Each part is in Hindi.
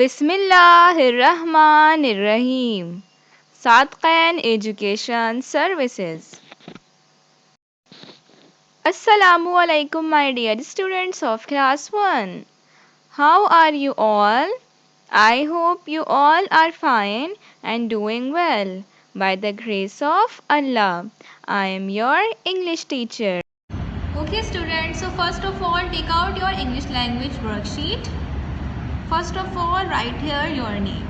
बिस्मिल्लाहिर्रहमानिर्रहीम। सादक़ैन एजुकेशन सर्विसेज। अस्सलामु अलैकुम my dear students of class 1. How are you all? I hope you all are fine and doing well. By the grace of Allah, I am your English teacher. Okay students, so first of all take out your English language worksheet. First of all write here your name.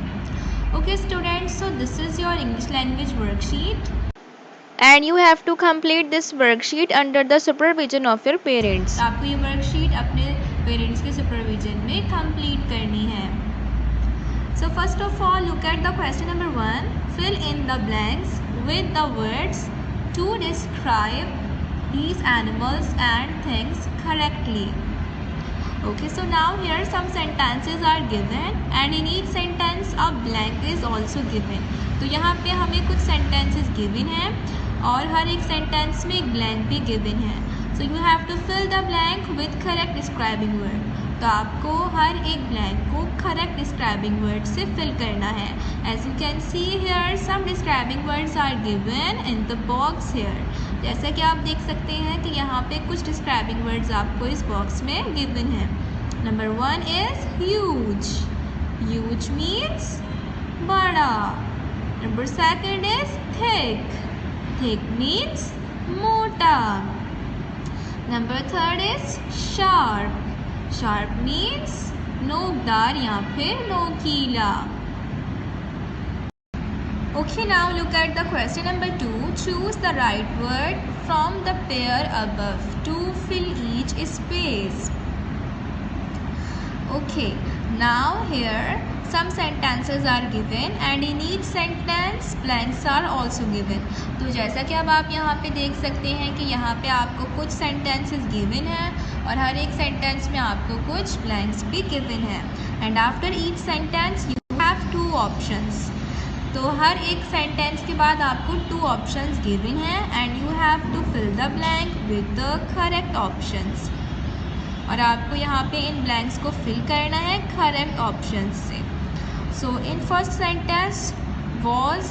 Okay students, so this is your English language worksheet. And you have to complete this worksheet under the supervision of your parents. आपको ये वर्कशीट अपने पेरेंट्स के सुपरविजन में कंप्लीट करनी है. So first of all look at the question number 1. Fill in the blanks with the words to describe these animals and things correctly. Okay, so now here some sentences are given and in each sentence a blank is also given. तो यहाँ पे हमें कुछ sentences given हैं और हर एक sentence में एक blank भी given है. So you have to fill the blank with correct describing word. तो आपको हर एक blank को correct describing word से fill करना है. As you can see here, some describing words are given in the box here. जैसा कि आप देख सकते हैं कि यहाँ पे कुछ describing words आपको इस box में given है. Number 1 is huge. Huge means बड़ा. Number 2 is thick. Thick means मोटा. Number 3 is sharp. Sharp means नोकदार या फिर नोकीला. Okay, now look at the question number 2. Choose the right word from the pair above to fill each space. Okay, now here some sentences are given and in each sentence blanks are also given. तो जैसा कि अब आप यहाँ पे देख सकते हैं कि यहाँ पे आपको कुछ sentences given हैं और हर एक sentence में आपको कुछ blanks भी given हैं. And after each sentence you have two options. तो हर एक sentence के बाद आपको two options given हैं and you have to fill the blank with the correct options. और आपको यहाँ पे इन blanks को fill करना है correct options से. So in first sentence was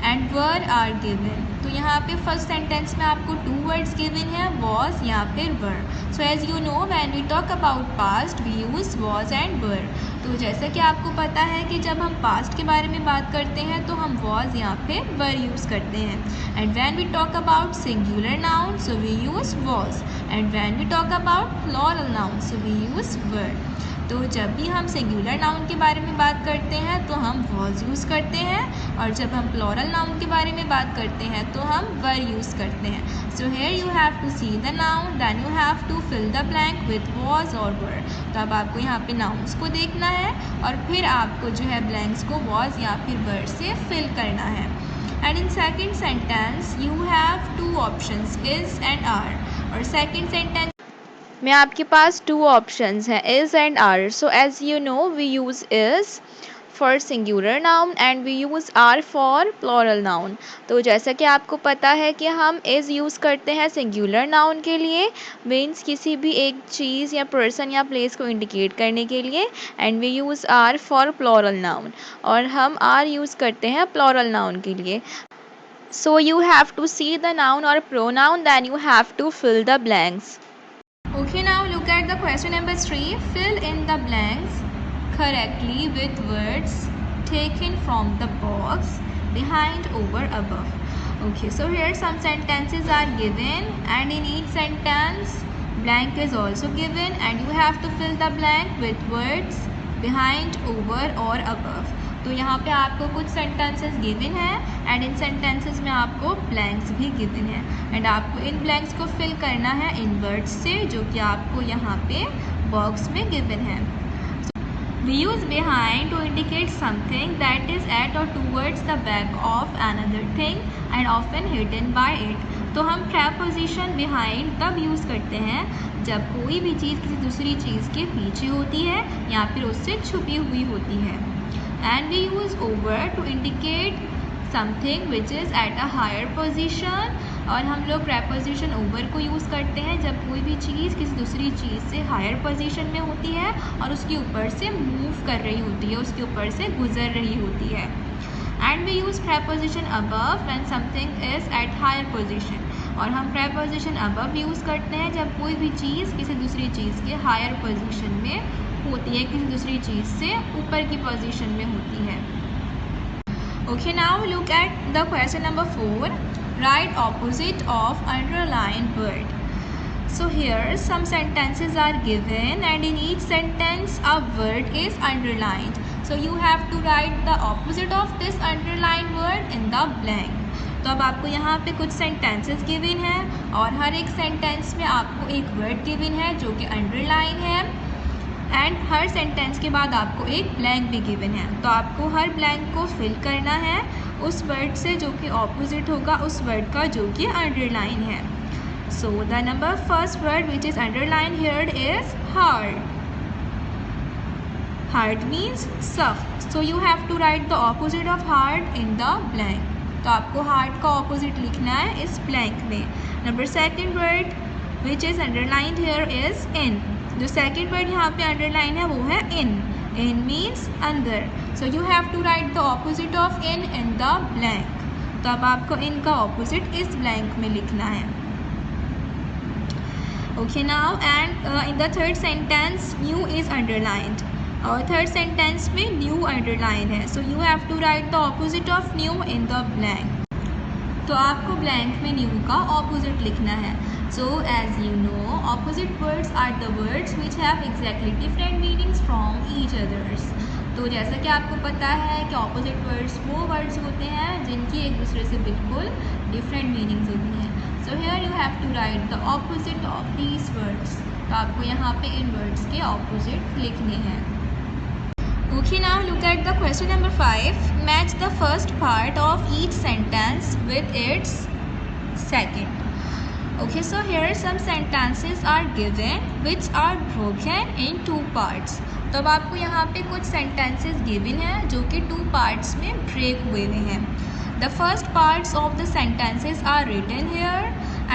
and were are given. तो यहाँ पे first sentence में आपको two words given है, was या फिर were. So as you know when we talk about past we use was and were. तो जैसा कि आपको पता है कि जब हम past के बारे में बात करते हैं तो हम was या फिर were यूज़ करते हैं. And when we talk about singular noun so we use was. And when we talk about plural noun so we use were. तो जब भी हम सिंगुलर नाउन के बारे में बात करते हैं तो हम was यूज़ करते हैं और जब हम प्लूरल नाउन के बारे में बात करते हैं तो हम were यूज़ करते हैं. So here you have to see the noun, then you have to fill the blank with was or were. तो अब आपको यहाँ पे nouns को देखना है और फिर आपको जो है blanks को was या फिर were से fill करना है. And in second sentence you have two options, is and are. और second sentence में आपके पास two options हैं, is and are. So as you know we use is for singular noun and we use are for plural noun. तो जैसा कि आपको पता है कि हम is यूज़ करते हैं singular noun के लिए, means किसी भी एक चीज़ या person या place को indicate करने के लिए, and we use are for plural noun और हम are यूज़ करते हैं plural noun के लिए. So you have to see the noun or pronoun, then you have to fill the blanks. Okay, now look at the question number 3. Fill in the blanks correctly with words taken from the box behind, over, above. Okay, so here some sentences are given and in each sentence blank is also given and you have to fill the blank with words behind, over or above. तो यहाँ पे आपको कुछ sentences given हैं and इन sentences में आपको blanks भी given हैं and आपको इन blanks को fill करना है इन words से जो कि आपको यहाँ पे box में given है. We use behind to indicate something that is at or towards the back of another thing and often hidden by it. तो हम preposition behind तब यूज़ करते हैं जब कोई भी चीज़ किसी दूसरी चीज़ के पीछे होती है या फिर उससे छुपी हुई होती है. And we use over to indicate something which is at a higher position और हम लोग प्रेपोजिशन ओवर को यूज़ करते हैं जब कोई भी चीज़ किसी दूसरी चीज़ से हायर पोजीशन में होती है और उसके ऊपर से मूव कर रही होती है, उसके ऊपर से गुजर रही होती है। And we use preposition above when something is at higher position, और हम प्रेपोजिशन अबव यूज़ करते हैं जब कोई भी चीज़ किसी दूसरी चीज़ के हायर पोजीशन में होती है, किसी दूसरी चीज़ से ऊपर की पोजीशन में होती है। Okay, now look at the question number 4. Write opposite of underlined word. So here some sentences are given and in each sentence a word is underlined. So you have to write the opposite of this underlined word in the blank. तो अब आपको यहाँ पे कुछ सेंटेंसेस गिवन हैं और हर एक सेंटेंस में आपको एक वर्ड गिवन है जो कि अंडरलाइन है, एंड हर सेंटेंस के बाद आपको एक ब्लैंक भी गिवन है। तो आपको हर ब्लैंक को फिल करना है उस वर्ड से जो कि ऑपोजिट होगा उस वर्ड का जो कि अंडरलाइन है। So the number first word which is underline here is hard. Hard means सख्त, so you have to write the opposite of hard in the blank. तो आपको हार्ड का ऑपोजिट लिखना है इस ब्लैंक में। Number second word which is underline here is in. जो सेकेंड वर्ड यहाँ पे अंडरलाइन है वो है इन। इन मीन्स अंदर, so you have to write the opposite of in the blank. तो अब आपको इन का ऑपोजिट इस ब्लैंक में लिखना है। Okay now and in the third sentence new is underlined, और थर्ड सेंटेंस में न्यू अंडरलाइन है, so you have to write the opposite of new in the blank. तो आपको ब्लैंक में न्यू का ऑपोजिट लिखना है। So as you know, opposite words are the words which have exactly different meanings from each others. तो जैसा कि आपको पता है कि opposite words वो words होते हैं जिनकी एक दूसरे से बिल्कुल different meanings होती हैं। So here you have to write the opposite of these words. तो आपको यहाँ पे इन words के opposite लिखने हैं। Okay, now look at the question number 5. Match the first part of each sentence with its second. Okay, so here some sentences are given which are broken in two parts. तो अब आपको यहाँ पे कुछ sentences given हैं जो कि two parts में break हुए हैं। The first parts of the sentences are written here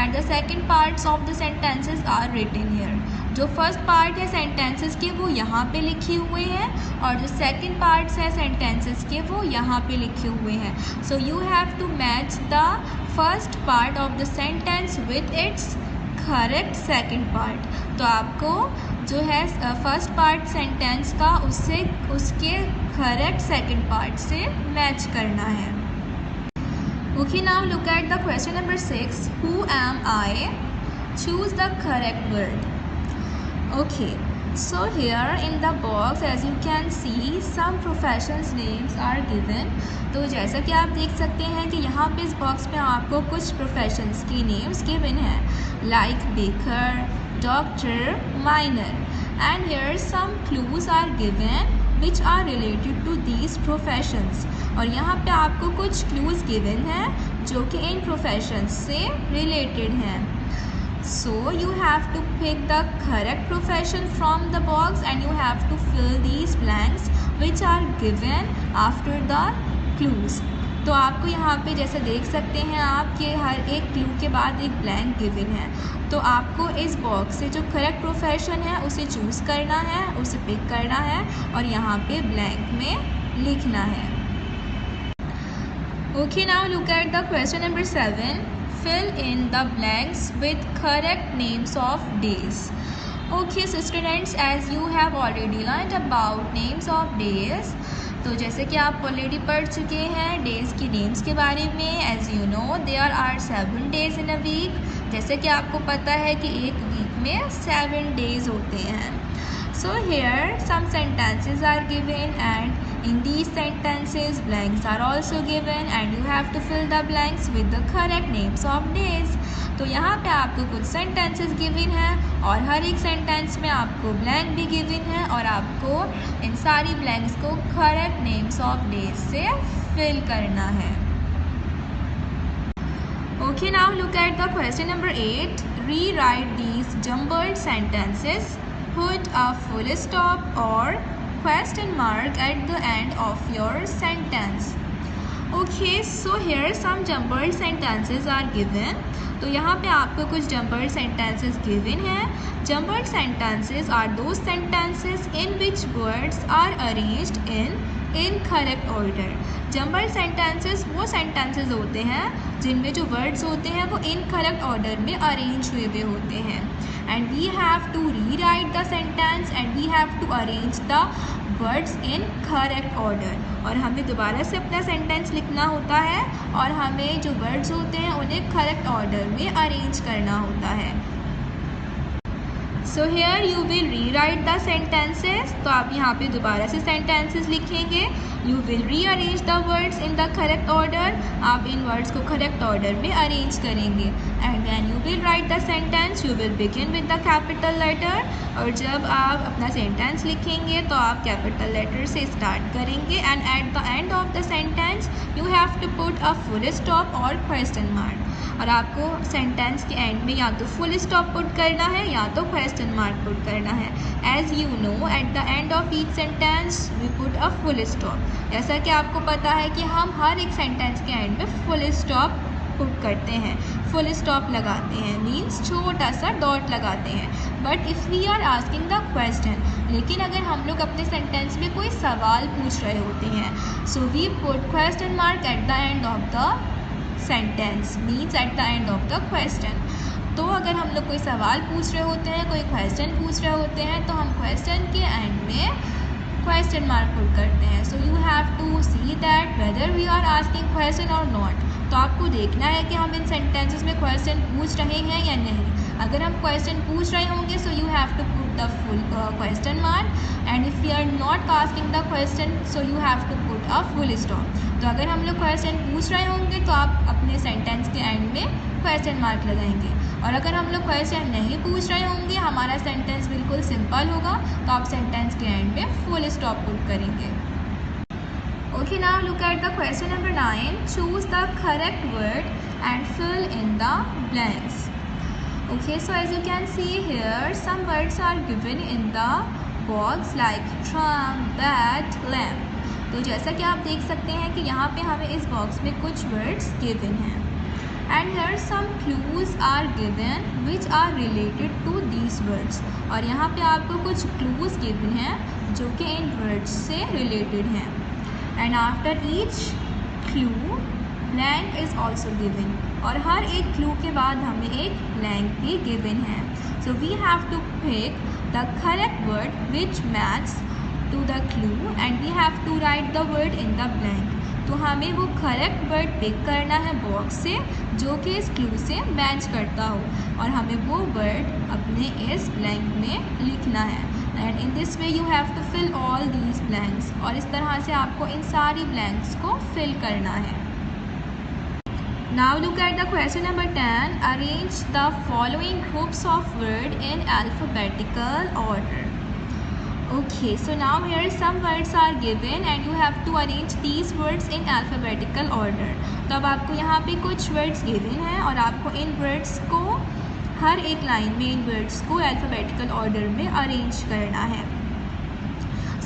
and the second parts of the sentences are written here. जो फर्स्ट पार्ट है सेंटेंसेस के वो यहाँ पे लिखे हुए हैं और जो सेकंड पार्ट्स है सेंटेंसेस के वो यहाँ पे लिखे हुए हैं। So you have to match the first part of the sentence with its correct second part. तो आपको जो है फर्स्ट पार्ट सेंटेंस का उससे उसके करेक्ट सेकंड पार्ट से मैच करना है। Okay, now look at the question number 6. Who am I? Choose the correct word. Okay, so here in the box as you can see some professions names are given. तो जैसा कि आप देख सकते हैं कि यहाँ पे इस बॉक्स में आपको कुछ प्रोफेशंस की नेम्स गिवन है, like baker, doctor, miner, and here some clues are given which are related to these professions. और यहाँ पे आपको कुछ क्लूज गिवन हैं जो कि इन प्रोफेशंस से रिलेटेड हैं। So you have to pick the correct profession from the box and you have to fill these blanks which are given after the clues. तो आपको यहाँ पे जैसे देख सकते हैं आप कि हर एक क्लू के बाद एक ब्लैंक गिवन है। तो आपको इस बॉक्स से जो करेक्ट प्रोफेशन है उसे चूज़ करना है, उसे पिक करना है और यहाँ पे ब्लैंक में लिखना है। Okay, now look at the question number 7. Fill in the blanks with correct names of days. Okay, so students, as you have already learned about names of days, तो जैसे कि आप ऑलरेडी पढ़ चुके हैं डेज़ की नेम्स के बारे में। As you know there are 7 days in a week. जैसे कि आपको पता है कि एक वीक में 7 days होते हैं। So here some sentences are given and in these sentences blanks are also given and you have to fill the blanks with the correct names of days. तो यहाँ पे आपको कुछ sentences given हैं और हर एक sentence में आपको blank भी given है और आपको इन सारी blanks को correct names of days से fill करना है। Okay, now look at the question number 8. Rewrite these jumbled sentences. Put a full stop or question mark at the end of your sentence. Okay, so here some jumbled sentences are given. तो यहाँ पे आपको कुछ जम्बर्ड सेंटेंसेस गिवन हैं। Jumbled sentences are those sentences in which words are arranged in incorrect order. Jumbled sentences वो सेंटेंसेस होते हैं जिनमें जो वर्ड्स होते हैं वो इनकरेक्ट ऑर्डर में अरेंज हुए हुए होते हैं। And we have to rewrite the sentence and we have to arrange the words in correct order. और हमें दोबारा से अपना सेंटेंस लिखना होता है और हमें जो वर्ड्स होते हैं उन्हें करेक्ट ऑर्डर में अरेंज करना होता है। So here you will rewrite the sentences. तो आप यहाँ पे दोबारा से सेंटेंसेस लिखेंगे। You will rearrange the words in the correct order. आप इन वर्ड्स को करेक्ट ऑर्डर में अरेंज करेंगे। And when you will write the sentence you will begin with the capital letter. और जब आप अपना सेंटेंस लिखेंगे तो आप कैपिटल लेटर से स्टार्ट करेंगे। And at the end of the sentence you have to put a full stop और क्वेश्चन मार्क। और आपको सेंटेंस के एंड में या तो फुल स्टॉप पुट करना है या तो क्वेश्चन मार्क पुट करना है। As you know at the end of each sentence we put a full stop. जैसा कि आपको पता है कि हम हर एक सेंटेंस के एंड में फुल स्टॉप पुट करते हैं, फुल स्टॉप लगाते हैं, मीन्स छोटा सा डॉट लगाते हैं। But if we are asking the question, लेकिन अगर हम लोग अपने सेंटेंस में कोई सवाल पूछ रहे होते हैं so we put question mark at the end of the sentence, means at the end of the question. तो अगर हम लोग कोई सवाल पूछ रहे होते हैं, कोई क्वेश्चन पूछ रहे होते हैं, तो हम क्वेश्चन के एंड में क्वेश्चन मार्क पुट करते हैं। So you have to see that whether we are asking question और नॉट। तो आपको देखना है कि हम इन सेंटेंसेस में क्वेश्चन पूछ रहे हैं या नहीं। अगर हम क्वेश्चन पूछ रहे होंगे so you have to put the full question mark. And if you are not asking the question so you have to put a full stop. तो अगर हम लोग क्वेश्चन पूछ रहे होंगे तो आप अपने सेंटेंस के एंड में क्वेश्चन मार्क लगाएंगे। और अगर हम लोग क्वेश्चन नहीं पूछ रहे होंगे, हमारा सेंटेंस बिल्कुल सिंपल होगा, तो आप सेंटेंस के एंड में फुल स्टॉप पुट करेंगे। Okay, now look at the question number 9. Choose the correct word and fill in the blanks. Okay, so as you can see here, some words are given in the box like tram, bat, lamp. तो जैसा कि आप देख सकते हैं कि यहाँ पे हमें इस बॉक्स में कुछ वर्ड्स गिवन हैं। And here some clues are given which are related to these words. और यहाँ पे आपको कुछ clues given हैं जो कि इन words से related हैं। And after each clue blank is also given. और हर एक clue के बाद हमें एक blank भी given है। So we have to pick the correct word which matches to the clue and we have to write the word in the blank. तो हमें वो करेक्ट वर्ड पिक करना है बॉक्स से जो कि इस क्लू से मैच करता हो और हमें वो वर्ड अपने इस ब्लैंक में लिखना है। And in this way you have to fill all these blanks. और इस तरह से आपको इन सारी ब्लैंक्स को फिल करना है। Now look at the question number 10. Arrange the following groups of word in alphabetical order. Okay, so now here some words are given and you have to arrange these words in alphabetical order. तो अब आपको यहाँ पे कुछ words given हैं और आपको इन words को हर एक लाइन में इन words को alphabetical order में arrange करना है.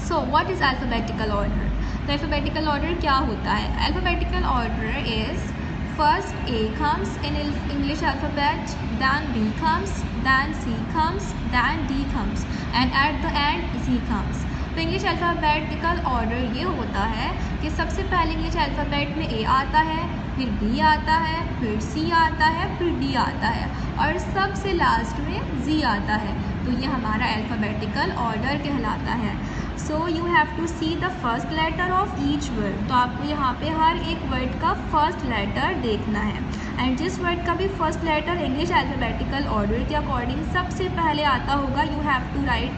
So what is alphabetical order? तो alphabetical order क्या होता है? Alphabetical order is first A comes in English alphabet, then B comes, then C comes, then D comes and at the end Z comes. तो इंग्लिश अल्फ़ाबेटिकल ऑर्डर ये होता है कि सबसे पहले इंग्लिश अल्फ़ाबेट में A आता है, फिर B आता है, फिर C आता है, फिर D आता है और सबसे लास्ट में Z आता है। तो ये हमारा अल्फ़ाबेटिकल ऑर्डर कहलाता है। So you have to see the first letter of each word. तो आपको यहाँ पे हर एक वर्ड का फर्स्ट लेटर देखना है एंड जिस वर्ड का भी first letter English alphabetical order के अकॉर्डिंग सबसे पहले आता होगा you have to write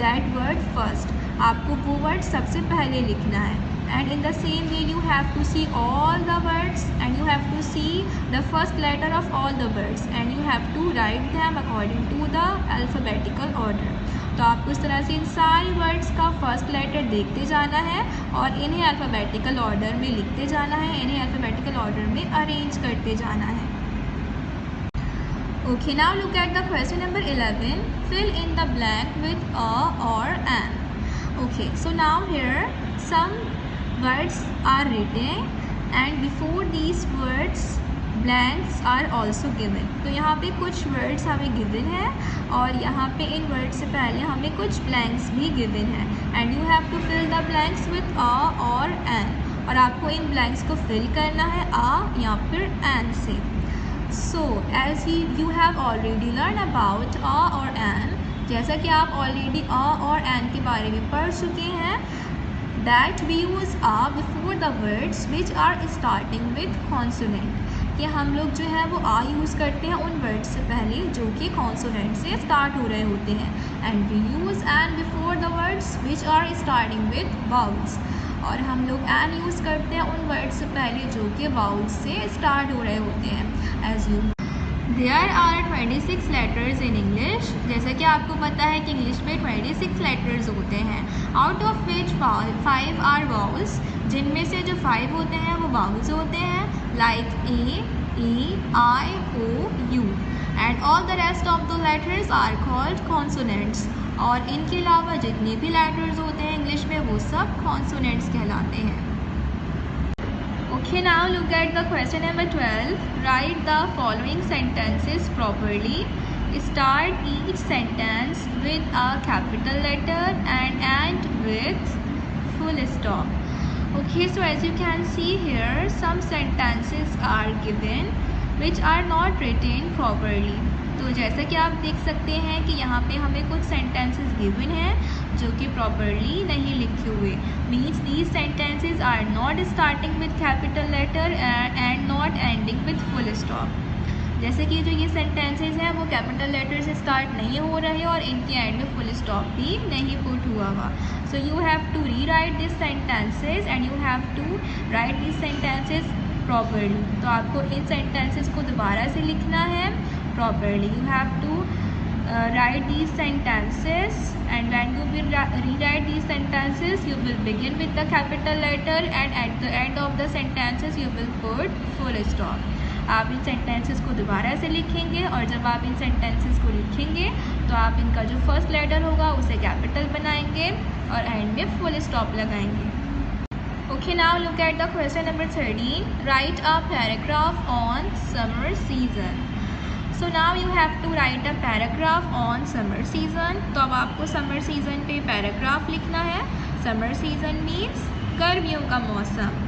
that word first. आपको वो वर्ड सबसे पहले लिखना है and in the same way you have to see all the words and you have to see the first letter of all the words and you have to write them according to the alphabetical order. तो आपको इस तरह से इन सारे वर्ड्स का फर्स्ट लेटर देखते जाना है और इन्हें अल्फ़ाबेटिकल ऑर्डर में लिखते जाना है, इन्हें अल्फ़ाबेटिकल ऑर्डर में अरेंज करते जाना है। Okay, now look at the question number 11. Fill in the blank with a or an. Okay, so now here some words are written and before these words blanks are also given. तो यहाँ पे कुछ words हमें given है और यहाँ पे इन words से पहले हमें कुछ blanks भी given है and you have to fill the blanks with a or an, और आपको इन blanks को fill करना है a या फिर an से. So as you have already learned about a or an, जैसा कि आप ऑलरेडी a और an के बारे में पढ़ चुके हैं, that we use a before the words which are starting with consonant, कि हम लोग जो है वो आ यूज़ करते हैं उन वर्ड्स से पहले जो कि कॉन्सोनेंट से स्टार्ट हो रहे होते हैं. And we use an before the words which are starting with vowels, और हम लोग एन यूज़ करते हैं उन वर्ड्स से पहले जो कि वाउल्स से स्टार्ट हो रहे होते हैं. As you there are 26 letters in English, जैसा कि आपको पता है कि इंग्लिश में 26 लेटर्स होते हैं. Out of which 5 are vowels, जिनमें से जो 5 होते हैं वो वाउल्स होते हैं, like A, E, I, O, U, and all the rest of the letters are called consonants. और इनके अलावा जितने भी letters होते हैं इंग्लिश में वो सब consonants कहलाते हैं. Okay, now look at the question number 12. Write the following sentences properly. Start each sentence with a capital letter and end with full stop. Okay, so as you can see here, some sentences are given which are not written properly. तो जैसा कि आप देख सकते हैं कि यहाँ पे हमें कुछ sentences given हैं जो कि properly नहीं लिखे हुए. Means these sentences are not starting with capital letter and not ending with full stop. जैसे कि जो ये sentences हैं वो capital letter से start नहीं हो रहे और इनके end में full stop भी नहीं put हुआ हुआ. So you have to rewrite these sentences and you have to write these sentences properly. तो आपको इन sentences को दोबारा से लिखना है properly. You have to write these sentences, and when you will rewrite these sentences you will begin with the capital letter and at the end of the sentences you will put full stop. आप इन sentences को दोबारा से लिखेंगे और जब आप इन sentences को लिखेंगे तो आप इनका जो फर्स्ट लेटर होगा उसे कैपिटल बनाएंगे और एंड में फुल स्टॉप लगाएंगे. Okay, now look at the question number 13. Write a paragraph on summer season. So now you have to write a paragraph on summer season. तो अब आपको summer season पे paragraph लिखना है. Summer season means गर्मियों का मौसम.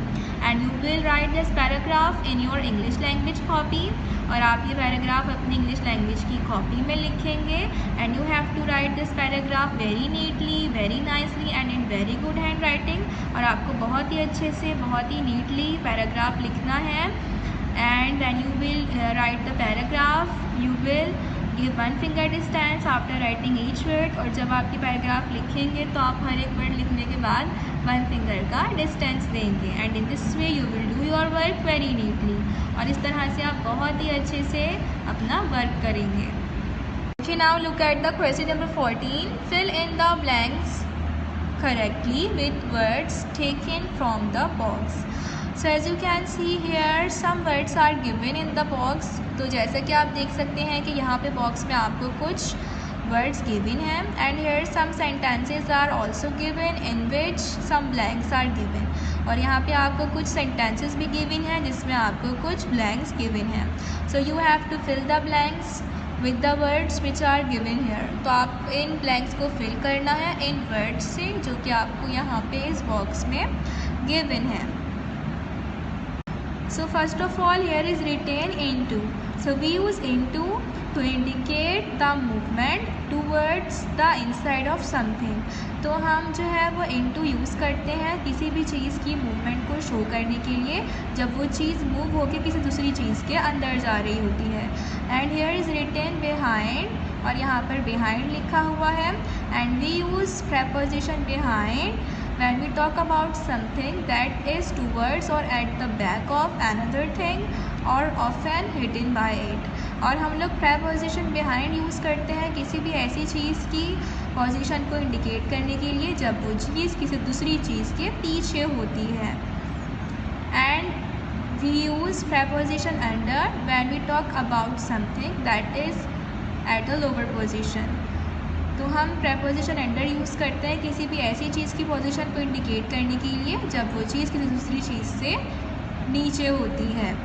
And you will write this paragraph in your English language copy. और आप ये पैराग्राफ अपनी इंग्लिश लैंग्वेज की कॉपी में लिखेंगे. And you have to write this paragraph very neatly, very nicely and in very good handwriting. और आपको बहुत ही अच्छे से, बहुत ही नीटली पैराग्राफ लिखना है. And then you will write the paragraph. You will give 1 finger distance after writing each word. और जब आप ये पैराग्राफ लिखेंगे तो आप हर एक वर्ड लिखने के बाद 1 finger का डिस्टेंस देंगे. And in this way you will do your work very neatly. और इस तरह से आप बहुत ही अच्छे से अपना वर्क करेंगे. Okay, now look at the question number 14. Fill in the blanks correctly with words taken from the box. So as you can see here, some words are given in the box. तो जैसा कि आप देख सकते हैं कि यहाँ पे बॉक्स में आपको कुछ words given हैं. And here some sentences are also given in which some blanks are given. और यहाँ पे आपको कुछ sentences भी given हैं जिसमें आपको कुछ blanks given हैं. So you have to fill the blanks with the words which are given here. तो आप इन blanks को fill करना है इन words से जो कि आपको यहाँ पे इस box में given है. So first of all here is written into. So we use into to indicate the movement towards the inside of something. तो हम जो है वो into यूज़ करते हैं किसी भी चीज़ की मूवमेंट को शो करने के लिए जब वो चीज़ मूव होकर किसी दूसरी चीज़ के अंदर जा रही होती है. And here is written behind. और यहाँ पर behind लिखा हुआ है. and we use preposition behind when we talk about something that is towards or at the back of another thing or often hidden by it. और हम लोग preposition behind यूज़ करते हैं किसी भी ऐसी चीज़ की पोजीशन को इंडिकेट करने के लिए जब वो चीज़ किसी दूसरी चीज़ के पीछे होती है. and we use preposition under when we talk about something that is at a lower position. तो हम preposition under यूज़ करते हैं किसी भी ऐसी चीज़ की पोजीशन को इंडिकेट करने के लिए जब वो चीज़ किसी दूसरी चीज़ से नीचे होती है।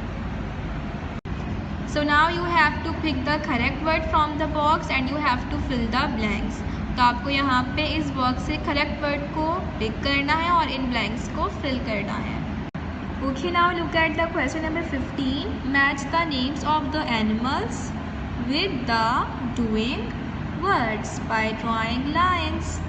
So now you have to pick the correct word from the box and you have to fill the blanks. तो आपको यहाँ पे इस बॉक्स से करेक्ट वर्ड को पिक करना है और इन ब्लैंक्स को फिल करना है। Okay, now look at the question number 15. Match the names of the animals with the doing words by drawing lines.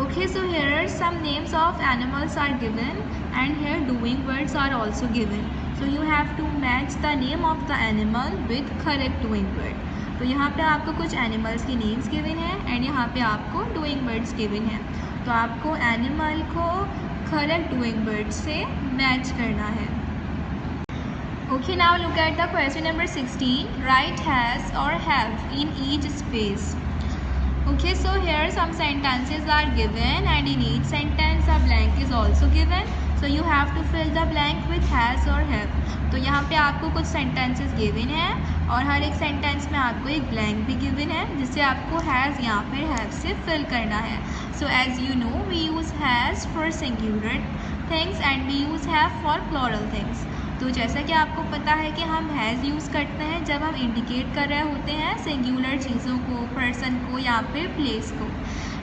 Okay, so here some names of animals are given and here doing words are also given. So you have to match the name of the animal with correct doing word. तो यहाँ पे आपको कुछ एनिमल्स की नेम्स गिवन है एंड यहाँ पे आपको डूइंग वर्ड्स गिवन है। तो आपको एनिमल को करेक्ट डूइंग वर्ड से मैच करना है। Okay, now look at the question number 16. Write has or have in each space. Okay, so here some sentences are given and in each sentence a blank is also given. So you have to fill the blank with has or have. तो यहाँ पे आपको कुछ sentences given हैं और हर एक sentence में आपको एक blank भी given है जिससे आपको has या फिर have से fill करना है। So as you know, we use has for singular things and we use have for plural things. तो जैसा कि आपको पता है कि हम हैज़ यूज़ करते हैं जब हम इंडिकेट कर रहे होते हैं सिंगुलर चीज़ों को, पर्सन को या फिर प्लेस को,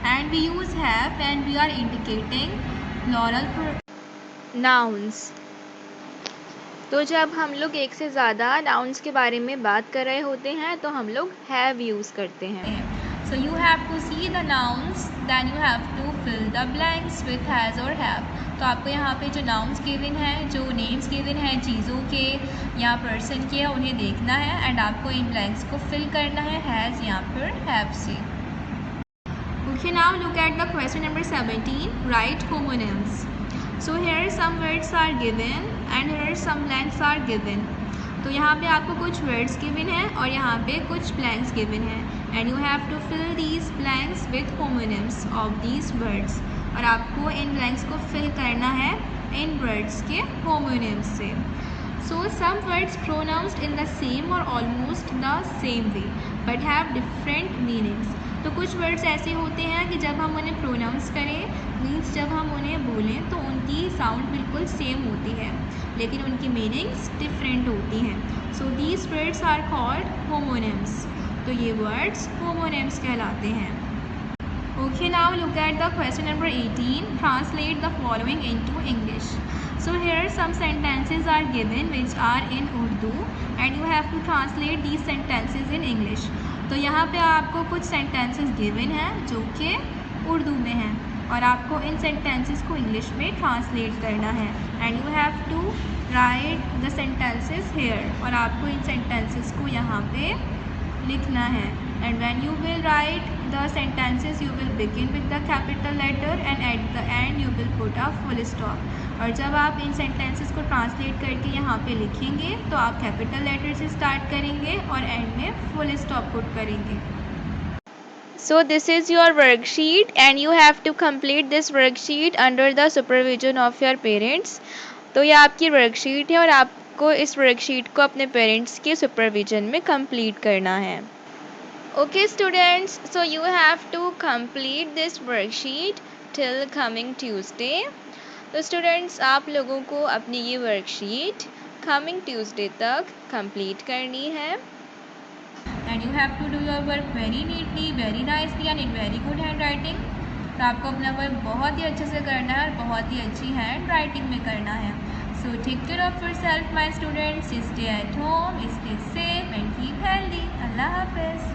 and we use have when we are indicating plural nouns. तो जब हम लोग एक से ज़्यादा नाउन्स के बारे में बात कर रहे होते हैं तो हम लोग हैव यूज़ करते हैं। So you have to see the nouns, then you have to fill the blanks with has or have. तो आपको यहाँ पे जो nouns गिवन है, जो names गिवन है चीज़ों के या person के, उन्हें देखना है एंड आपको इन blanks को fill करना है has या फिर have से। Okay, now look at the question number 17. Write homonyms. So here some words are given and here some blanks are given. तो यहाँ पे आपको कुछ वर्ड्स गिवन हैं और यहाँ पे कुछ ब्लैंक्स गिवन हैं and you have to fill these blanks with homonyms of these words. और आपको इन ब्लैंक्स को फिल करना है इन वर्ड्स के होमोनिम्स से। So some words pronounced in the same or almost the same way but have different meanings. तो कुछ वर्ड्स ऐसे होते हैं कि जब हम उन्हें प्रोनाउंस करें मीन्स जब हम उन्हें बोलें तो उनकी साउंड बिल्कुल सेम होती है लेकिन उनकी मीनिंग्स डिफरेंट होती हैं। So these words are called homonyms. तो ये वर्ड्स होमोनिम्स कहलाते हैं। Okay, now look at the question number 18. Translate the following into English. So here some sentences are given which are in Urdu and you have to translate these sentences in English. तो यहाँ पे आपको कुछ sentences given हैं जो कि उर्दू में हैं और आपको इन sentences को इंग्लिश में translate करना है and you have to write the sentences here और आपको इन sentences को यहाँ पे लिखना है and when you will write the sentences you will begin with the capital letter and at the end you will put a full stop। और जब आप इन sentences को translate करके यहाँ पे लिखेंगे तो आप capital letter से start करेंगे और end में full stop put करेंगे। So this is your worksheet and you have to complete this worksheet under the supervision of your parents। तो ये आपकी वर्कशीट है और आपको इस वर्कशीट को अपने पेरेंट्स के सुपरविजन में कंप्लीट करना है। Okay students, so you have to complete this worksheet till coming Tuesday. तो स्टूडेंट्स आप लोगों को अपनी ये वर्कशीट कमिंग ट्यूसडे तक कंप्लीट करनी है। And you have to do your work very neatly, very nicely and in very good handwriting. तो आपको अपना वर्क बहुत ही अच्छे से करना है और बहुत ही अच्छी हैंड राइटिंग में करना है। So take care of yourself, my students. Stay at home, stay safe and keep healthy. Allah Hafiz.